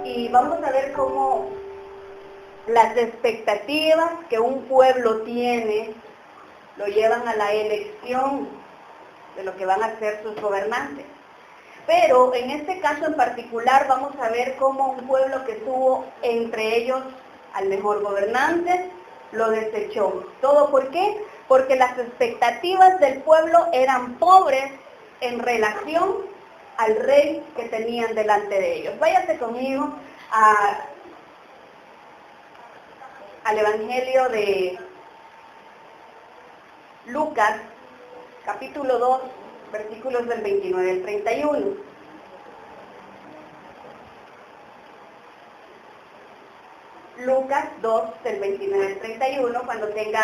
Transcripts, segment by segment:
y vamos a ver cómo las expectativas que un pueblo tiene lo llevan a la elección de lo que van a ser sus gobernantes. Pero en este caso en particular vamos a ver cómo un pueblo que tuvo entre ellos al mejor gobernante lo desechó. ¿Todo por qué? Porque las expectativas del pueblo eran pobres en relación al rey que tenían delante de ellos. Váyase conmigo al Evangelio de Lucas, capítulo 2, versículos del 29 al 31. Lucas 2, del 29 al 31, cuando tenga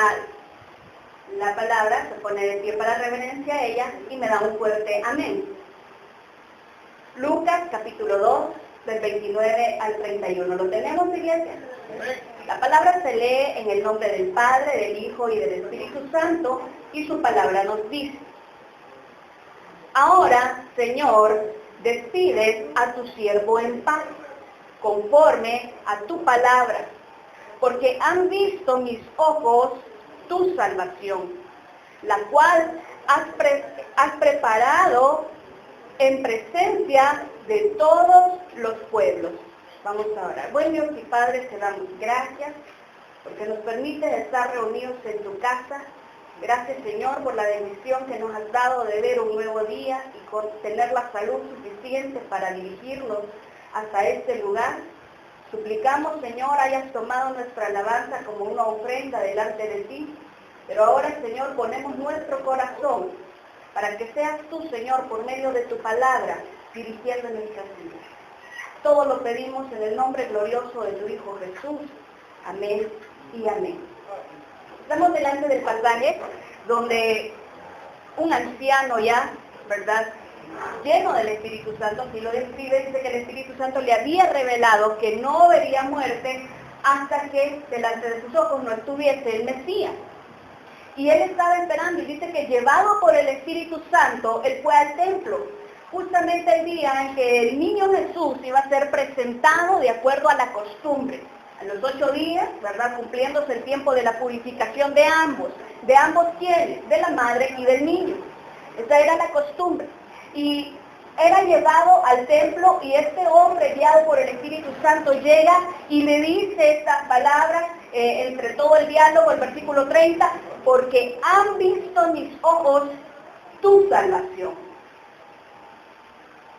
la palabra, se pone de pie para reverencia a ella y me da un fuerte amén. Lucas, capítulo 2, del 29 al 31. ¿Lo tenemos, iglesia? La palabra se lee en el nombre del Padre, del Hijo y del Espíritu Santo, y su palabra nos dice: Ahora, Señor, despides a tu siervo en paz, conforme a tu palabra, porque han visto mis ojos tu salvación, la cual has preparado en presencia de todos los pueblos. Vamos a orar. Buen Dios y Padre, te damos gracias porque nos permites estar reunidos en tu casa. Gracias, Señor, por la bendición que nos has dado de ver un nuevo día y por tener la salud suficiente para dirigirnos hasta este lugar. Suplicamos, Señor, hayas tomado nuestra alabanza como una ofrenda delante de ti, pero ahora, Señor, ponemos nuestro corazón para que seas tú, Señor, por medio de tu palabra, dirigiendo nuestras vidas. Todo lo pedimos en el nombre glorioso de tu Hijo Jesús. Amén y amén. Estamos delante del pasaje donde un anciano ya, ¿verdad?, lleno del Espíritu Santo, así lo describe, dice que el Espíritu Santo le había revelado que no vería muerte hasta que delante de sus ojos no estuviese el Mesías. Y él estaba esperando, y dice que llevado por el Espíritu Santo, él fue al templo, justamente el día en que el niño Jesús iba a ser presentado de acuerdo a la costumbre. A los 8 días, ¿verdad?, cumpliéndose el tiempo de la purificación de ambos. ¿De ambos quiénes? De la madre y del niño. Esa era la costumbre. Y era llevado al templo, y este hombre guiado por el Espíritu Santo llega y le dice estas palabras, entre todo el diálogo, el versículo 30, porque han visto mis ojos tu salvación.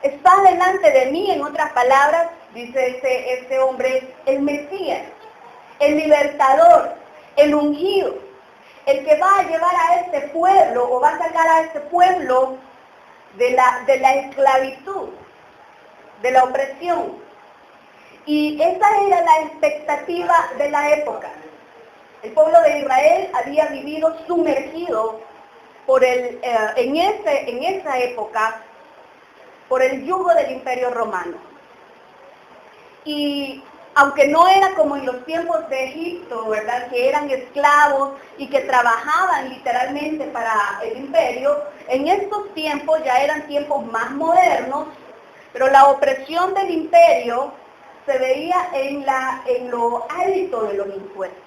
Está delante de mí, en otras palabras, dice este hombre, el Mesías, el libertador, el ungido, el que va a llevar a este pueblo, o va a sacar a este pueblo de la esclavitud, de la opresión. Y esa era la expectativa de la época. El pueblo de Israel había vivido sumergido por en esa época por el yugo del Imperio Romano. Y aunque no era como en los tiempos de Egipto, ¿verdad?, que eran esclavos y que trabajaban literalmente para el imperio, en estos tiempos ya eran tiempos más modernos, pero la opresión del imperio se veía en lo alto de los impuestos.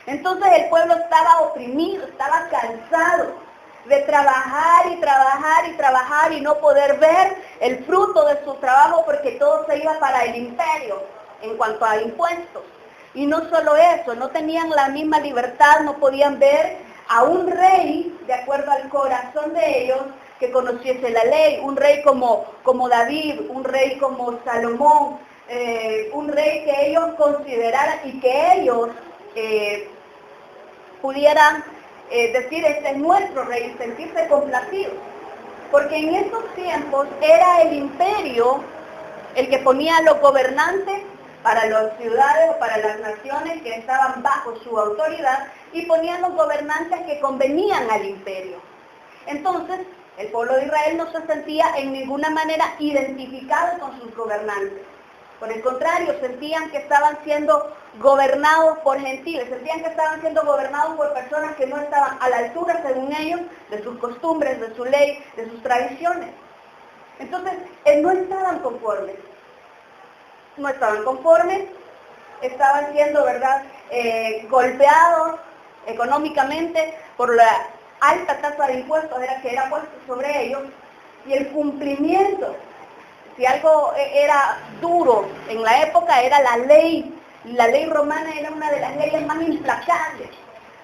Entonces el pueblo estaba oprimido, estaba cansado de trabajar y trabajar y trabajar y no poder ver el fruto de su trabajo, porque todo se iba para el imperio en cuanto a impuestos. Y no solo eso, no tenían la misma libertad, no podían ver a un rey de acuerdo al corazón de ellos que conociese la ley, un rey como David, un rey como Salomón, un rey que ellos consideraran y que ellos pudieran decir, este es nuestro rey, y sentirse complacidos. Porque en esos tiempos era el imperio el que ponía a los gobernantes para las ciudades o para las naciones que estaban bajo su autoridad, y ponían los gobernantes que convenían al imperio. Entonces, el pueblo de Israel no se sentía en ninguna manera identificado con sus gobernantes. Por el contrario, sentían que estaban siendo gobernados por gentiles, sentían que estaban siendo gobernados por personas que no estaban a la altura, según ellos, de sus costumbres, de su ley, de sus tradiciones. Entonces, no estaban conformes. no estaban conformes, estaban siendo, ¿verdad?, golpeados económicamente por la alta tasa de impuestos que era puesto sobre ellos, y el cumplimiento. Si algo era duro en la época era la ley. La ley romana era una de las leyes más implacables.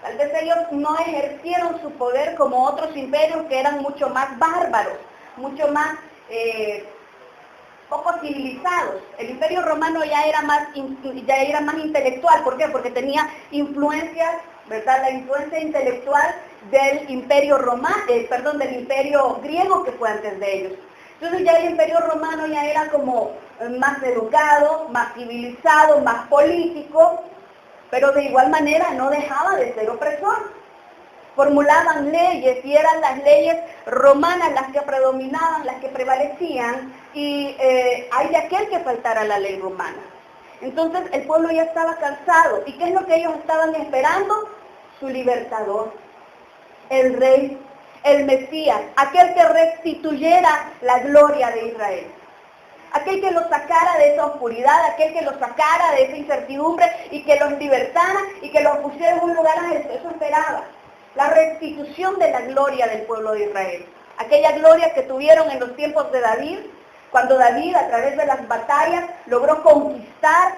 Tal vez ellos no ejercieron su poder como otros imperios que eran mucho más bárbaros, mucho más poco civilizados. El imperio romano ya era más intelectual. ¿Por qué? Porque tenía influencias, ¿verdad? La influencia intelectual del imperio del imperio griego que fue antes de ellos. Entonces ya el imperio romano ya era como más educado, más civilizado, más político, pero de igual manera no dejaba de ser opresor. Formulaban leyes y eran las leyes romanas las que predominaban, las que prevalecían, y hay de aquel que faltara la ley romana. Entonces el pueblo ya estaba cansado. ¿Y qué es lo que ellos estaban esperando? Su libertador, el rey, el Mesías, aquel que restituyera la gloria de Israel. Aquel que los sacara de esa oscuridad, aquel que los sacara de esa incertidumbre y que los libertara y que los pusiera en un lugar alto. Eso esperaba. La restitución de la gloria del pueblo de Israel. Aquella gloria que tuvieron en los tiempos de David, cuando David a través de las batallas logró conquistar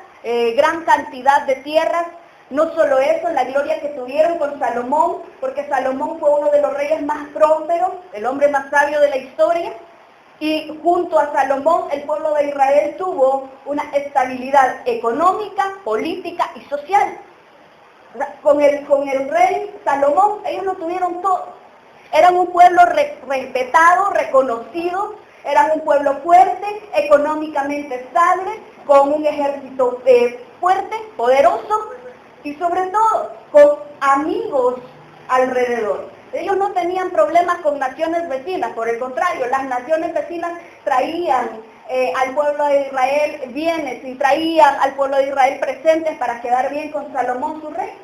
gran cantidad de tierras. No solo eso, la gloria que tuvieron con Salomón, porque Salomón fue uno de los reyes más prósperos, el hombre más sabio de la historia, y junto a Salomón el pueblo de Israel tuvo una estabilidad económica, política y social. Con el rey Salomón ellos lo tuvieron todo. Eran un pueblo respetado, reconocido, eran un pueblo fuerte, económicamente estable, con un ejército fuerte, poderoso, y sobre todo con amigos alrededor. Ellos no tenían problemas con naciones vecinas, por el contrario, las naciones vecinas traían al pueblo de Israel bienes y traían al pueblo de Israel presentes para quedar bien con Salomón su rey.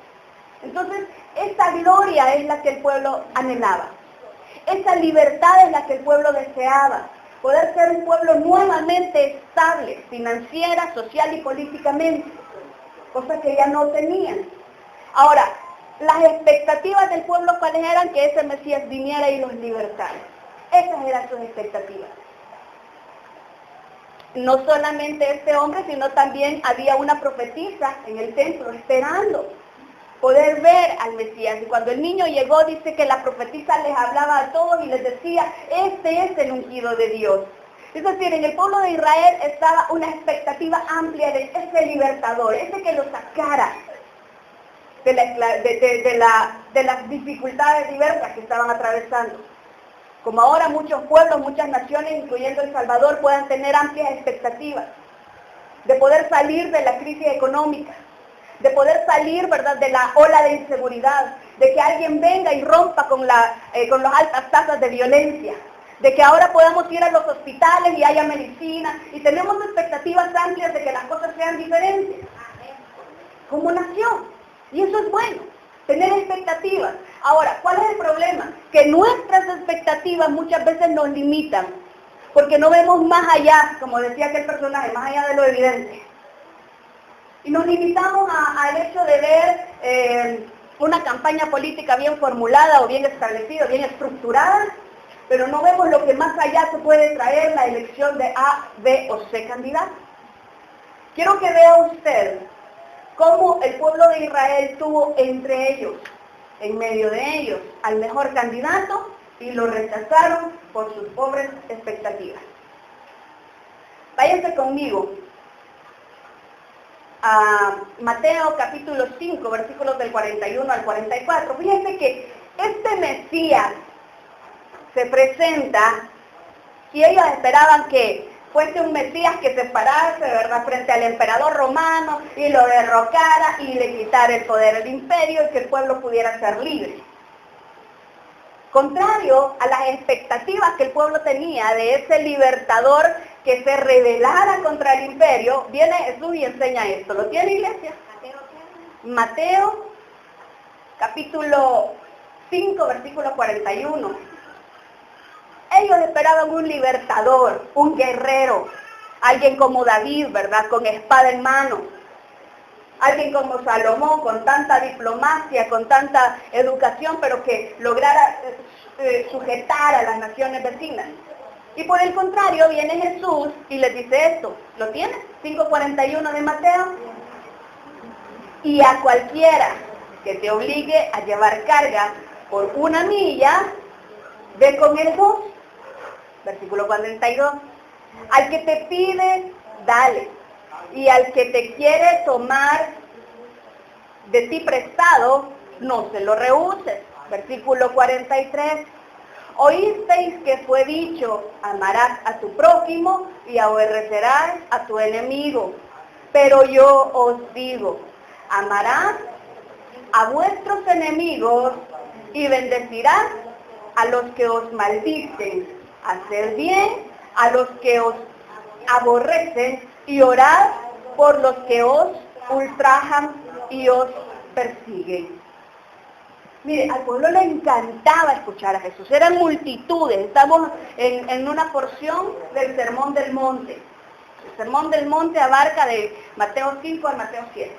Entonces, esa gloria es la que el pueblo anhelaba. Esa libertad es la que el pueblo deseaba. Poder ser un pueblo nuevamente estable, financiera, social y políticamente. Cosa que ya no tenían. Ahora, las expectativas del pueblo, ¿cuáles eran? Que ese Mesías viniera y los libertara. Esas eran sus expectativas. No solamente este hombre, sino también había una profetisa en el templo esperando poder ver al Mesías. Y cuando el niño llegó, dice que la profetisa les hablaba a todos y les decía, este es el ungido de Dios. Es decir, en el pueblo de Israel estaba una expectativa amplia de ese libertador, ese que lo sacara de las dificultades diversas que estaban atravesando. Como ahora muchos pueblos, muchas naciones, incluyendo El Salvador, puedan tener amplias expectativas de poder salir de la crisis económica, de poder salir, ¿verdad?, de la ola de inseguridad, de que alguien venga y rompa con las altas tasas de violencia, de que ahora podamos ir a los hospitales y haya medicina, y tenemos expectativas amplias de que las cosas sean diferentes como nación, y eso es bueno, tener expectativas. Ahora, ¿cuál es el problema? Que nuestras expectativas muchas veces nos limitan, porque no vemos más allá, como decía aquel personaje, más allá de lo evidente. Y nos limitamos al hecho de ver una campaña política bien formulada o bien establecida, bien estructurada, pero no vemos lo que más allá se puede traer la elección de A, B o C candidato. Quiero que vea usted cómo el pueblo de Israel tuvo entre ellos, en medio de ellos, al mejor candidato y lo rechazaron por sus pobres expectativas. Váyanse conmigo a Mateo capítulo 5, versículos del 41 al 44. Fíjense que este Mesías se presenta y ellos esperaban que fuese un Mesías que se parase, ¿verdad?, frente al emperador romano y lo derrocara y le quitara el poder del imperio y que el pueblo pudiera ser libre. Contrario a las expectativas que el pueblo tenía de ese libertador que se rebelara contra el imperio, viene Jesús y enseña esto. ¿Lo tiene, iglesia? Mateo capítulo 5, versículo 41. Ellos esperaban un libertador, un guerrero, Alguien como David, ¿verdad? Con espada en mano. Alguien como Salomón, con tanta diplomacia, con tanta educación, pero que lograra sujetar a las naciones vecinas. Y por el contrario, viene Jesús y les dice esto. ¿Lo tienes? 5:41 de Mateo. Y a cualquiera que te obligue a llevar carga por 1 milla, ve con él 2. Versículo 42. Al que te pide, dale. Y al que te quiere tomar de ti prestado, no se lo rehuses. Versículo 43. Oísteis que fue dicho, amarás a tu prójimo y aborrecerás a tu enemigo. Pero yo os digo, amarás a vuestros enemigos y bendecirás a los que os maldicen. Haced bien a los que os aborrecen y orad por los que os ultrajan y os persiguen. Mire, al pueblo le encantaba escuchar a Jesús. Eran multitudes. Estamos en una porción del Sermón del Monte. El Sermón del Monte abarca de Mateo 5 a Mateo 7.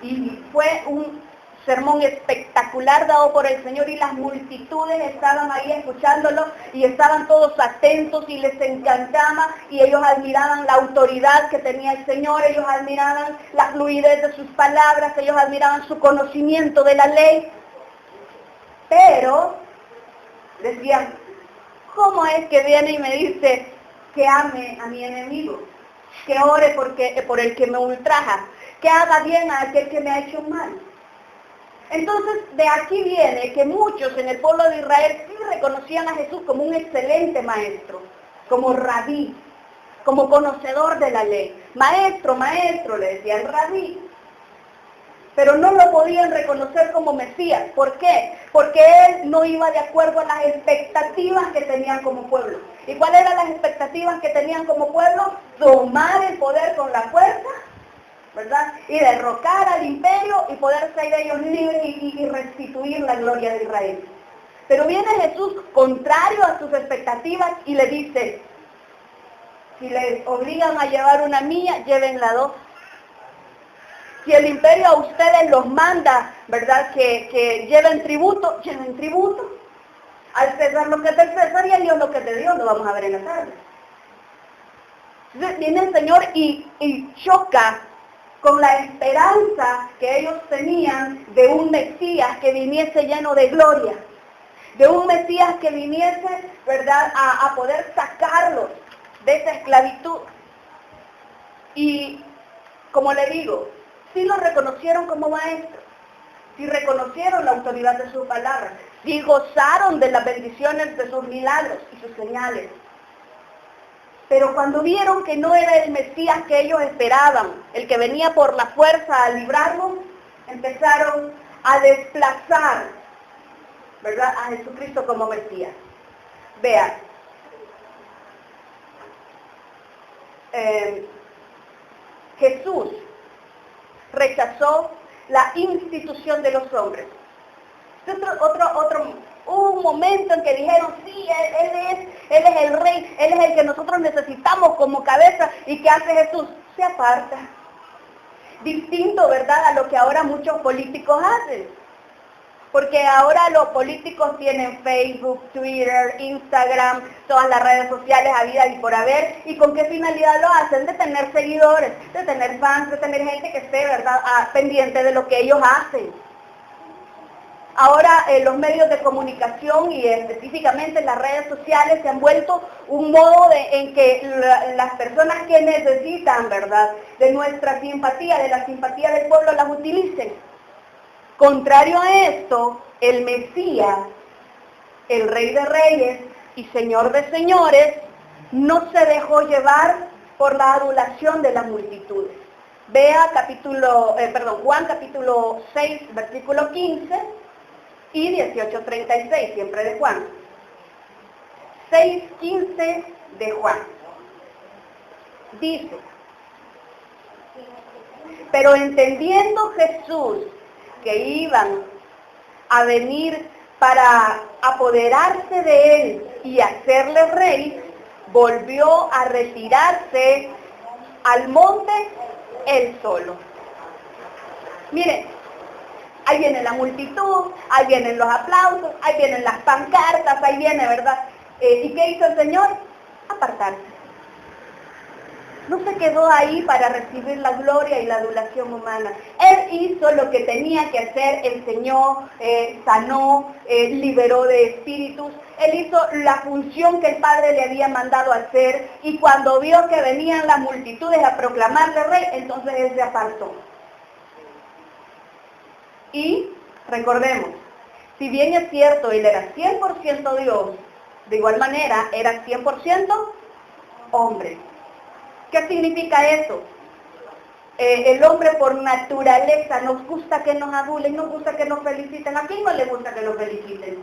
Y fue un sermón espectacular dado por el Señor y las multitudes estaban ahí escuchándolo y estaban todos atentos y les encantaba y ellos admiraban la autoridad que tenía el Señor, ellos admiraban la fluidez de sus palabras, ellos admiraban su conocimiento de la ley. Pero decían, ¿cómo es que viene y me dice que ame a mi enemigo? Que ore por el que me ultraja, que haga bien a aquel que me ha hecho mal. Entonces, de aquí viene que muchos en el pueblo de Israel sí reconocían a Jesús como un excelente maestro, como rabí, como conocedor de la ley. Maestro, maestro, le decían rabí. Pero no lo podían reconocer como Mesías. ¿Por qué? Porque él no iba de acuerdo a las expectativas que tenían como pueblo. ¿Y cuáles eran las expectativas que tenían como pueblo? Tomar el poder con la fuerza, ¿verdad? Y derrocar al imperio y poder ser ellos libres y restituir la gloria de Israel. Pero viene Jesús contrario a sus expectativas y le dice, si les obligan a llevar 1 milla, llévenla 2. Si el imperio a ustedes los manda, ¿verdad? Que lleven tributo, lleven tributo. Al César lo que es del César y a Dios lo que es de Dios, lo vamos a ver en la tarde. Entonces viene el Señor y choca con la esperanza que ellos tenían de un Mesías que viniese lleno de gloria, de un Mesías que viniese, ¿verdad?, a poder sacarlos de esa esclavitud. Y, como le digo, sí lo reconocieron como maestro, sí reconocieron la autoridad de su palabra, sí gozaron de las bendiciones de sus milagros y sus señales. Pero cuando vieron que no era el Mesías que ellos esperaban, el que venía por la fuerza a librarlos, empezaron a desplazar, ¿verdad?, a Jesucristo como Mesías. Vean, Jesús rechazó la institución de los hombres. Hubo un momento en que dijeron, sí, él es el rey, Él es el que nosotros necesitamos como cabeza. ¿Y qué hace Jesús? Se aparta. Distinto, ¿verdad?, a lo que ahora muchos políticos hacen. Porque ahora los políticos tienen Facebook, Twitter, Instagram, todas las redes sociales habidas y por haber. ¿Y con qué finalidad lo hacen? De tener seguidores, de tener fans, de tener gente que esté, ¿verdad?, pendiente de lo que ellos hacen. Ahora los medios de comunicación y específicamente las redes sociales se han vuelto un modo en que las personas que necesitan, ¿verdad?, de nuestra simpatía, de la simpatía del pueblo, las utilicen. Contrario a esto, el Mesías, el Rey de Reyes y Señor de Señores, no se dejó llevar por la adulación de las multitudes. Vea Juan capítulo 6, versículo 15 y 18:36, siempre de Juan. 6:15 de Juan. Dice, pero entendiendo Jesús que iban a venir para apoderarse de él y hacerle rey, volvió a retirarse al monte él solo. Miren, ahí viene la multitud, ahí vienen los aplausos, ahí vienen las pancartas, ahí viene, ¿verdad? ¿Y qué hizo el Señor? Apartarse. No se quedó ahí para recibir la gloria y la adulación humana. Él hizo lo que tenía que hacer, enseñó, sanó, liberó de espíritus. Él hizo la función que el Padre le había mandado hacer, y cuando vio que venían las multitudes a proclamarle rey, entonces él se apartó. Y recordemos, si bien es cierto, él era 100% Dios, de igual manera era 100% hombre. ¿Qué significa eso? El hombre por naturaleza nos gusta que nos adulen, nos gusta que nos feliciten. ¿A quién no le gusta que nos feliciten?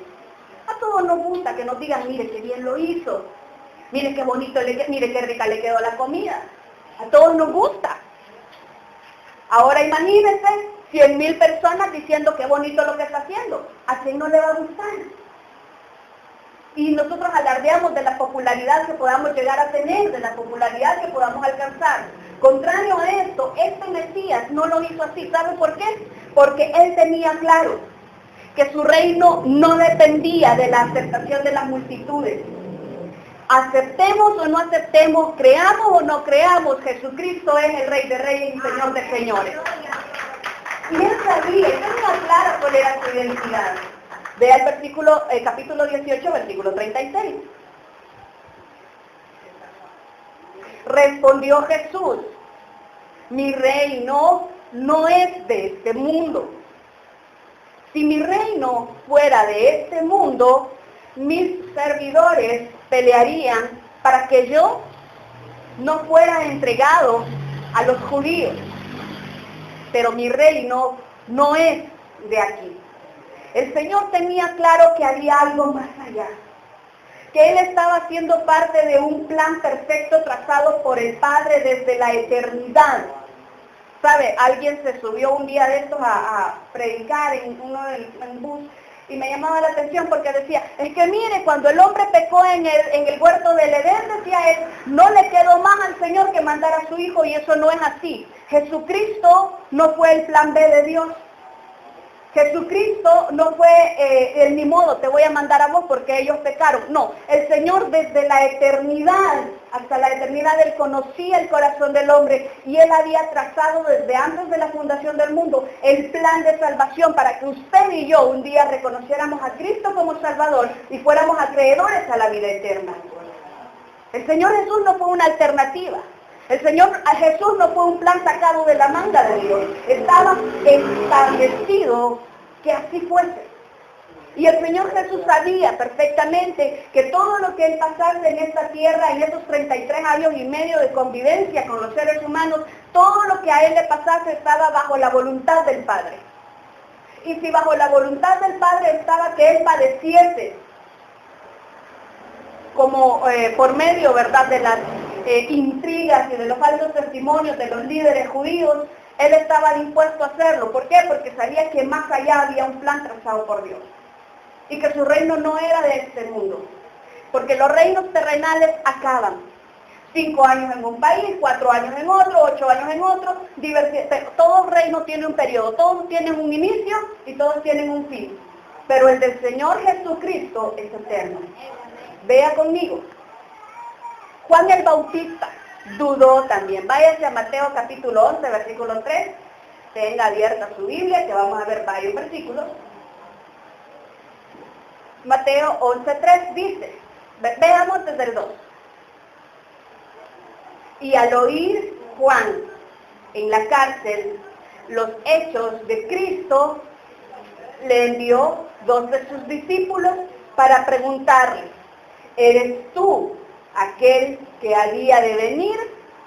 A todos nos gusta que nos digan, mire qué bien lo hizo, mire qué bonito, mire qué rica le quedó la comida. A todos nos gusta. Ahora imagínense 100,000 personas diciendo qué bonito lo que está haciendo. ¿A quién no le va a gustar? Y nosotros alardeamos de la popularidad que podamos llegar a tener, de la popularidad que podamos alcanzar. Contrario a esto, este Mesías no lo hizo así. ¿Sabe por qué? Porque él tenía claro que su reino no dependía de la aceptación de las multitudes. Aceptemos o no aceptemos, creamos o no creamos, Jesucristo es el Rey de Reyes y Señor de Señores. Y él sabía, él tenía clara cuál era su identidad. Vea el versículo, capítulo 18, versículo 36. Respondió Jesús, mi reino no es de este mundo. Si mi reino fuera de este mundo, mis servidores pelearían para que yo no fuera entregado a los judíos. Pero mi reino no es de aquí. El Señor tenía claro que había algo más allá, que Él estaba haciendo parte de un plan perfecto trazado por el Padre desde la eternidad. ¿Sabe? Alguien se subió un día de estos a predicar en un bus y me llamaba la atención porque decía, es que mire, cuando el hombre pecó en el huerto del Edén, decía él, no le quedó más al Señor que mandar a su Hijo, y eso no es así. Jesucristo no fue el plan B de Dios. Jesucristo no fue ni modo, te voy a mandar a vos porque ellos pecaron. No, el Señor desde la eternidad, hasta la eternidad, Él conocía el corazón del hombre y Él había trazado desde antes de la fundación del mundo el plan de salvación para que usted y yo un día reconociéramos a Cristo como Salvador y fuéramos acreedores a la vida eterna. El Señor Jesús no fue una alternativa. El Señor Jesús no fue un plan sacado de la manga de Dios. Estaba establecido que así fuese. Y el Señor Jesús sabía perfectamente que todo lo que Él pasase en esta tierra, en esos 33 años y medio de convivencia con los seres humanos, todo lo que a Él le pasase estaba bajo la voluntad del Padre. Y si bajo la voluntad del Padre estaba que Él padeciese, como por medio, ¿verdad?, de las intrigas y de los falsos testimonios de los líderes judíos, Él estaba dispuesto a hacerlo. ¿Por qué? Porque sabía que más allá había un plan trazado por Dios y que su reino no era de este mundo, porque los reinos terrenales acaban. 5 años en un país, 4 años en otro, 8 años en otro, todo reino tiene un periodo, todos tienen un inicio y todos tienen un fin, pero el del Señor Jesucristo es eterno. Vea conmigo, Juan el Bautista dudó también. Váyase a Mateo capítulo 11, versículo 3, tenga abierta su Biblia, que vamos a ver varios versículos. Mateo 11:3 dice, veamos desde el 2. Y al oír Juan en la cárcel los hechos de Cristo, le envió 2 de sus discípulos para preguntarle, ¿eres tú aquel que había de venir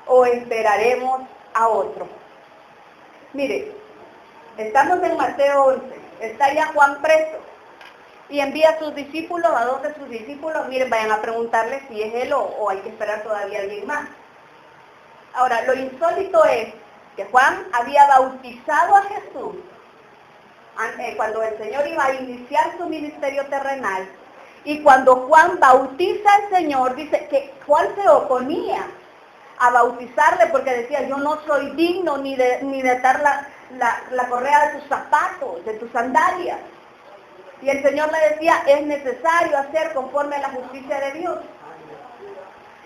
o esperaremos a otro? Mire, estamos en Mateo 11, está ya Juan preso y envía a sus discípulos, a 2 de sus discípulos, miren, vayan a preguntarle si es él o hay que esperar todavía alguien más. Ahora, lo insólito es que Juan había bautizado a Jesús cuando el Señor iba a iniciar su ministerio terrenal, Y cuando Juan bautiza al Señor, dice que Juan se oponía a bautizarle porque decía, yo no soy digno ni de atar la correa de tus zapatos, de tus sandalias. Y el Señor le decía, es necesario hacer conforme a la justicia de Dios.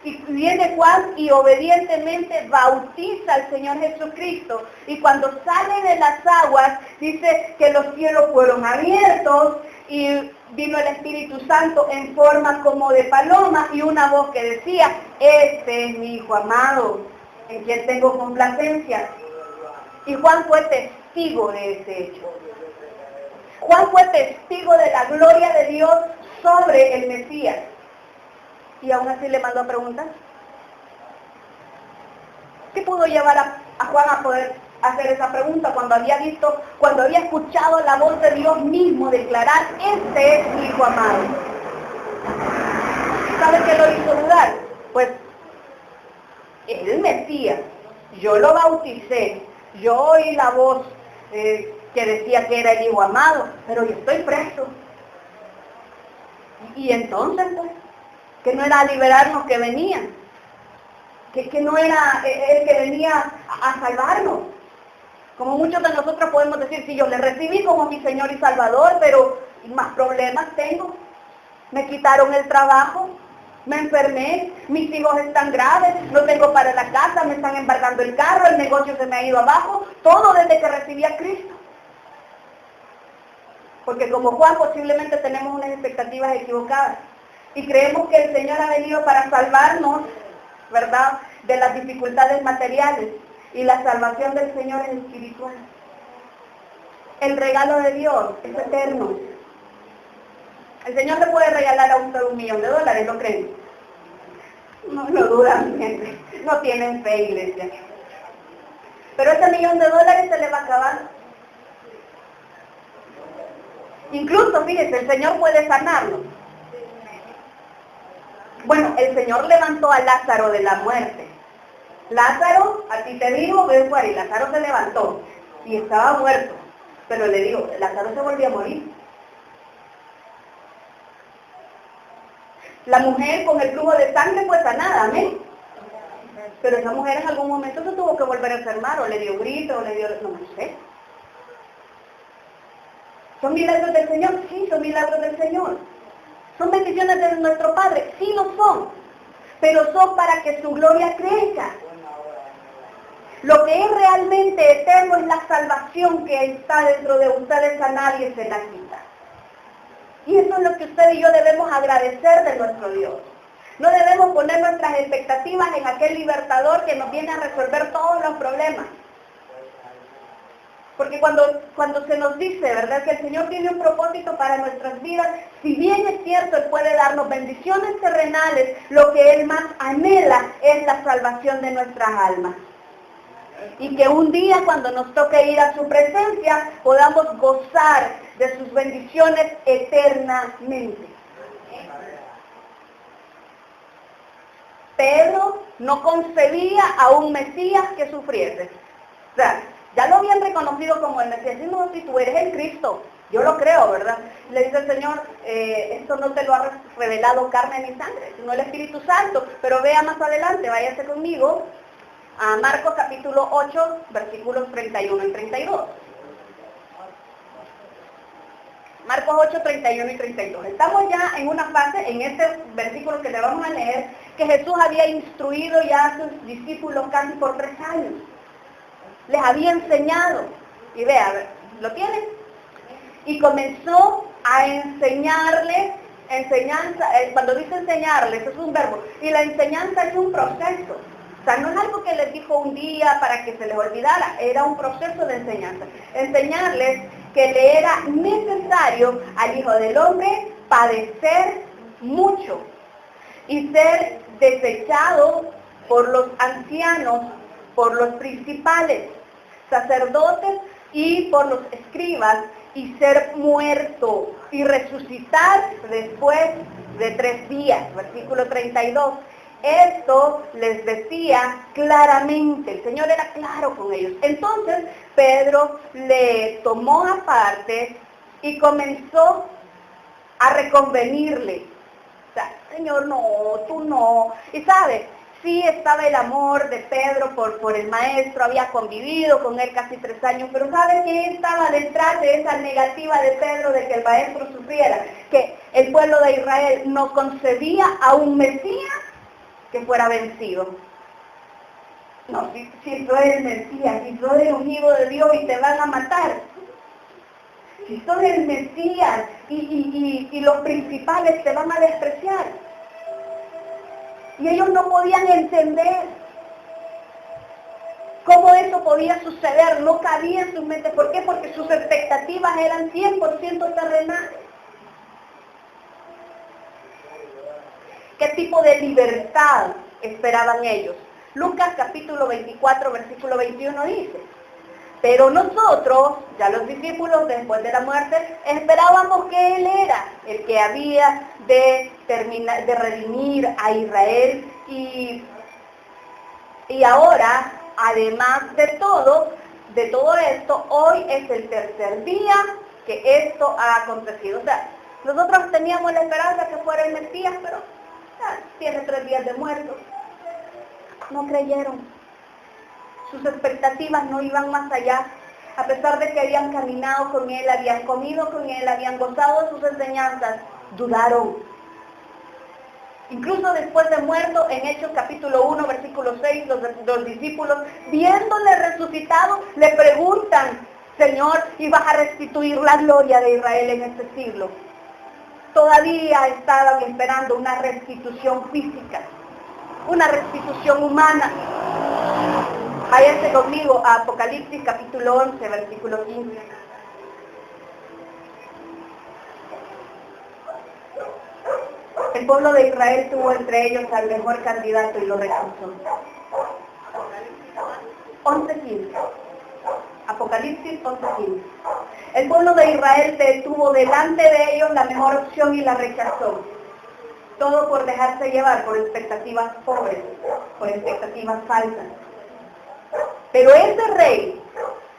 Y viene Juan y obedientemente bautiza al Señor Jesucristo. Y cuando sale de las aguas, dice que los cielos fueron abiertos y vino el Espíritu Santo en forma como de paloma y una voz que decía, este es mi Hijo amado, en quien tengo complacencia. Y Juan fue testigo de ese hecho. Juan fue testigo de la gloria de Dios sobre el Mesías. Y aún así le mandó a preguntar. ¿Qué pudo llevar a Juan a poder hacer esa pregunta cuando había escuchado la voz de Dios mismo declarar, este es mi Hijo amado? ¿Sabe qué lo hizo dudar? Pues, el Mesías, yo lo bauticé, yo oí la voz que decía que era el Hijo amado, pero yo estoy preso. Y entonces, pues, que no era a liberarnos que venían, que no era el que venía a salvarnos. Como muchos de nosotros podemos decir, sí, yo le recibí como mi Señor y Salvador, pero más problemas tengo. Me quitaron el trabajo, me enfermé, mis hijos están graves, no tengo para la casa, me están embargando el carro, el negocio se me ha ido abajo, todo desde que recibí a Cristo. Porque como Juan posiblemente tenemos unas expectativas equivocadas. Y creemos que el Señor ha venido para salvarnos, ¿verdad?, de las dificultades materiales. Y la salvación del Señor es espiritual. El regalo de Dios es eterno. El Señor le puede regalar a usted $1 millón, ¿lo creen? No lo dudan, gente. No tienen fe, iglesia. Pero ese $1 millón se le va a acabar. Incluso, fíjense, el Señor puede sanarlo. Bueno, el Señor levantó a Lázaro de la muerte. Lázaro, a ti te digo, ven fuera, y Lázaro se levantó y estaba muerto. Pero le digo, Lázaro se volvió a morir. La mujer con el flujo de sangre fue sanada, amén. Pero esa mujer en algún momento se tuvo que volver a enfermar, o le dio grito, o le dio, no sé. ¿Son milagros del Señor? Sí, son milagros del Señor. ¿Son bendiciones de nuestro Padre? Sí lo son, pero son para que su gloria crezca. Lo que es realmente eterno es la salvación que está dentro de ustedes, a nadie se la quita. Y eso es lo que usted y yo debemos agradecer de nuestro Dios. No debemos poner nuestras expectativas en aquel libertador que nos viene a resolver todos los problemas. Porque cuando se nos dice, ¿verdad?, que el Señor tiene un propósito para nuestras vidas, si bien es cierto, Él puede darnos bendiciones terrenales, lo que Él más anhela es la salvación de nuestras almas. Y que un día, cuando nos toque ir a su presencia, podamos gozar de sus bendiciones eternamente. Pedro no concebía a un Mesías que sufriese. O sea, ya lo habían reconocido como el Mesías. No, si tú eres el Cristo, yo lo creo, ¿verdad? Le dice el Señor, esto no te lo ha revelado carne ni sangre, sino el Espíritu Santo. Pero vea más adelante, váyase conmigo a Marcos capítulo 8, versículos 31 y 32. Marcos 8, 31 y 32. Estamos ya en una fase, en este versículo que le vamos a leer, que Jesús había instruido ya a sus discípulos casi por 3 años. Les había enseñado. Y vea, ¿lo tienen? Y comenzó a enseñarles, cuando dice enseñarles, es un verbo, y la enseñanza es un proceso. O sea, no es algo que les dijo un día para que se les olvidara, era un proceso de enseñanza. Enseñarles que le era necesario al Hijo del Hombre padecer mucho y ser desechado por los ancianos, por los principales, sacerdotes y por los escribas, y ser muerto y resucitar después de 3 días. Versículo 32. Esto les decía claramente, el Señor era claro con ellos. Entonces Pedro le tomó aparte y comenzó a reconvenirle. O sea, Señor, no, tú no. Y sabe, sí estaba el amor de Pedro por el maestro, había convivido con él casi 3 años, pero ¿sabe qué estaba detrás de esa negativa de Pedro de que el maestro sufriera? Que el pueblo de Israel no concebía a un Mesías que fuera vencido. No, si tú eres el Mesías, si tú eres un hijo de Dios y te van a matar, si tú eres el Mesías y los principales te van a despreciar. Y ellos no podían entender cómo eso podía suceder, no cabía en sus mentes. ¿Por qué? Porque sus expectativas eran 100% terrenales. ¿Qué tipo de libertad esperaban ellos? Lucas capítulo 24, versículo 21 dice: pero nosotros, ya los discípulos después de la muerte, esperábamos que Él era el que había de redimir a Israel y ahora, además de todo esto, hoy es el 3er día que esto ha acontecido. O sea, nosotros teníamos la esperanza que fuera el Mesías, pero tiene 3 días de muerto. No creyeron. Sus expectativas no iban más allá. A pesar de que habían caminado con Él, habían comido con Él, habían gozado de sus enseñanzas, dudaron. Incluso después de muerto, en Hechos capítulo 1, versículo 6, los discípulos, viéndole resucitado, le preguntan: Señor, ¿y vas a restituir la gloria de Israel en este siglo? Todavía estaban esperando una restitución física, una restitución humana. Váyanse conmigo a Apocalipsis capítulo 11, versículo 15. El pueblo de Israel tuvo entre ellos al mejor candidato y lo rechazó. 11:15. Apocalipsis 11:15. El pueblo de Israel tuvo delante de ellos la mejor opción y la rechazó. Todo por dejarse llevar por expectativas pobres, por expectativas falsas. Pero ese rey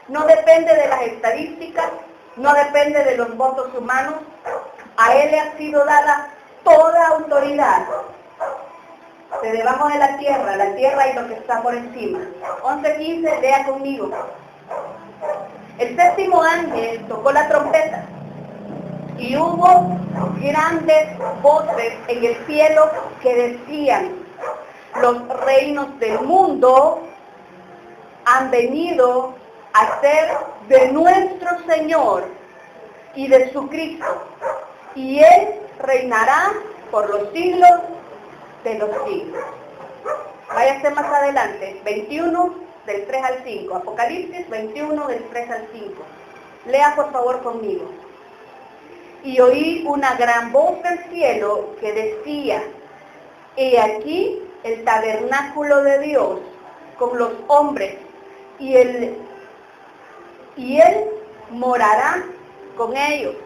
no depende de las estadísticas, no depende de los votos humanos. A él le ha sido dada toda autoridad de debajo de la tierra y lo que está por encima. 11:15, lea conmigo. El 7º ángel tocó la trompeta y hubo grandes voces en el cielo que decían: los reinos del mundo han venido a ser de nuestro Señor y de su Cristo, y Él reinará por los siglos de los siglos. Váyase más adelante, 21, del 3 al 5. Apocalipsis 21, del 3 al 5. Lea por favor conmigo. Y oí una gran voz del cielo que decía: he aquí el tabernáculo de Dios con los hombres, y él morará con ellos,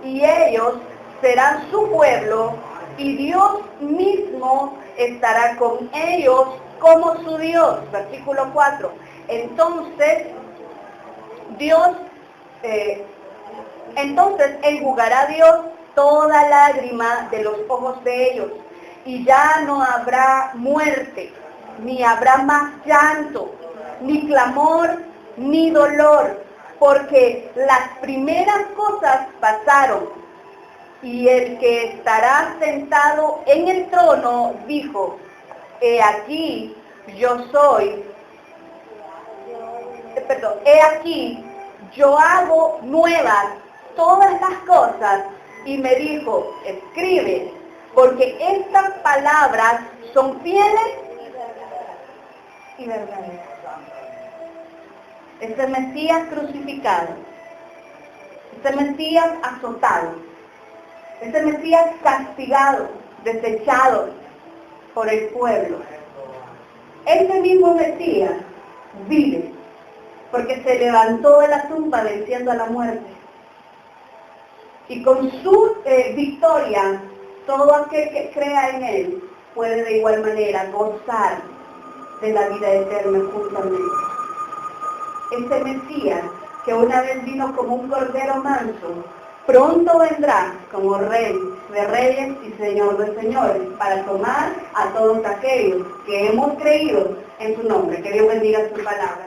y ellos serán su pueblo, y Dios mismo estará con ellos como su Dios. Versículo 4. Entonces enjugará Dios toda lágrima de los ojos de ellos, y ya no habrá muerte, ni habrá más llanto, ni clamor, ni dolor, porque las primeras cosas pasaron. Y el que estará sentado en el trono dijo: he aquí yo hago nuevas todas las cosas. Y me dijo: escribe, porque estas palabras son fieles y verdaderas. Ese Mesías crucificado, ese Mesías azotado, ese Mesías castigado, desechado por el pueblo, ese mismo Mesías vive, porque se levantó de la tumba venciendo a la muerte. Y con su victoria, todo aquel que crea en Él puede de igual manera gozar de la vida eterna juntamente. Ese Mesías que una vez vino como un cordero manso, Pronto vendrá como Rey de Reyes y Señor de Señores para tomar a todos aquellos que hemos creído en su nombre. Que Dios bendiga su palabra.